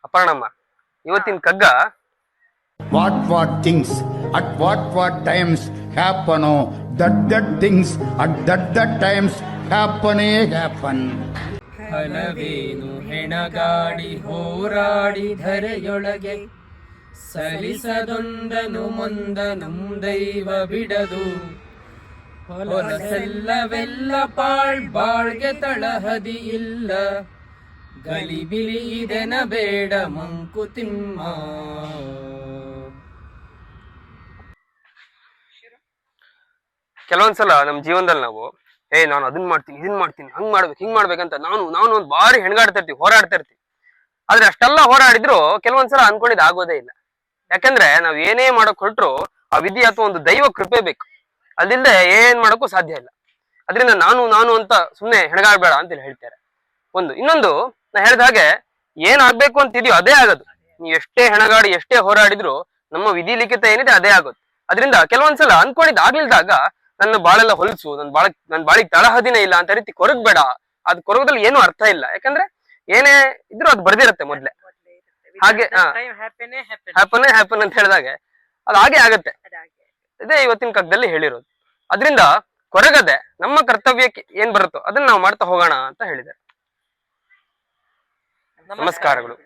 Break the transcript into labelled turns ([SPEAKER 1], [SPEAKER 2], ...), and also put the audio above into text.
[SPEAKER 1] ಅಪರ್ಣಮ್ಮ, ಇವತ್ತಿನ ಕಗ್ಗ
[SPEAKER 2] what things at what times happen, that things at that times happen.
[SPEAKER 3] ಫಲವೇನು ಹೆಣಗಾಡಿ ಹೋರಾಡಿ ಧರೆಯೊಳಗೆ ಸಲಿಸದೊಂದನು ಮುಂದನು ದೈವ ಬಿಡದು ಹೊಲಸೆಲ್ಲವೆಲ್ಲ ಬಾಳ್ಗೆ ತಳಹದಿ ಇಲ್ಲ ಗಲಿಬಿಲಿ ಇದೆನ ಬೇಡ ಮಂಕುತಿಮ್ಮ.
[SPEAKER 1] ಕೆಲವೊಂದ್ಸಲ ನಮ್ ಜೀವನದಲ್ಲಿ ನಾವು ನಾನು ಅದನ್ನ ಮಾಡ್ತೀನಿ ಇದನ್ ಮಾಡ್ತೀನಿ ಹಂಗ್ ಮಾಡ್ಬೇಕು ಹಿಂಗ್ ಮಾಡ್ಬೇಕಂತ ನಾನು ಒಂದ್ ಬಾರಿ ಹೆಣ್ಗಾಡ್ತಾ ಇರ್ತೀವಿ, ಹೋರಾಡ್ತಾ ಇರ್ತೀವಿ. ಆದ್ರೆ ಅಷ್ಟೆಲ್ಲ ಹೋರಾಡಿದ್ರು ಕೆಲವೊಂದ್ಸಲ ಅನ್ಕೊಂಡಿದ್ ಆಗೋದೇ ಇಲ್ಲ. ಯಾಕಂದ್ರೆ ನಾವ್ ಏನೇ ಮಾಡಕ್ ಹೊರಟ್ರು ಆ ವಿಧಿ ಅಥವಾ ಒಂದು ದೈವ ಕೃಪೆ ಬೇಕು, ಅದಿಲ್ಲದೆ ಏನ್ ಮಾಡಕ್ಕೂ ಸಾಧ್ಯ ಇಲ್ಲ. ಅದರಿಂದ ನಾನು ಅಂತ ಸುಮ್ನೆ ಹೆಣಗಾಡ್ಬೇಡ ಅಂತ ಹೇಳ್ತಾರೆ. ಇನ್ನೊಂದು ನಾ ಹೇಳ್ದ ಹಾಗೆ ಏನ್ ಆಗ್ಬೇಕು ಅಂತಿದ್ಯೋ ಅದೇ ಆಗೋದು. ನೀವ್ ಎಷ್ಟೇ ಹೆಣಗಾಡಿ ಎಷ್ಟೇ ಹೋರಾಡಿದ್ರು ನಮ್ಮ ವಿಧಿ ಲಿಖಿತ ಏನಿದೆ ಅದೇ ಆಗೋದು. ಅದರಿಂದ ಕೆಲವೊಂದ್ಸಲ ಅನ್ಕೊಂಡಿದ್ ಆಗ್ಲಿಲ್ದಾಗ ನನ್ನ ಬಾಳೆಲ್ಲ ಹೊಲಸು, ನನ್ ಬಾಳಿಗೆ ತಳಹದಿನೇ ಇಲ್ಲ ಅಂತ ರೀತಿ ಕೊರಗ್ಬೇಡ. ಅದ್ ಕೊರಗದಲ್ಲಿ ಏನು ಅರ್ಥ ಇಲ್ಲ. ಯಾಕಂದ್ರೆ ಏನೇ ಇದ್ರು ಅದು ಬರ್ದಿರತ್ತೆ ಮೊದ್ಲೆ. ಹಾಗೆ ಹ್ಯಾಪನ್ ಅಂತ ಹೇಳಿದಾಗೆ ಅದು ಹಾಗೆ ಆಗತ್ತೆ. ಇದೇ ಇವತ್ತಿನ ಕಗ್ಗದಲ್ಲಿ ಹೇಳಿರೋದು. ಅದರಿಂದ ಕೊರಗದೆ ನಮ್ಮ ಕರ್ತವ್ಯಕ್ಕೆ ಏನ್ ಬರುತ್ತೋ ಅದನ್ನ ನಾವು ಮಾಡ್ತಾ ಹೋಗೋಣ ಅಂತ ಹೇಳಿದ್ದಾರೆ. ನಮಸ್ಕಾರಗಳು.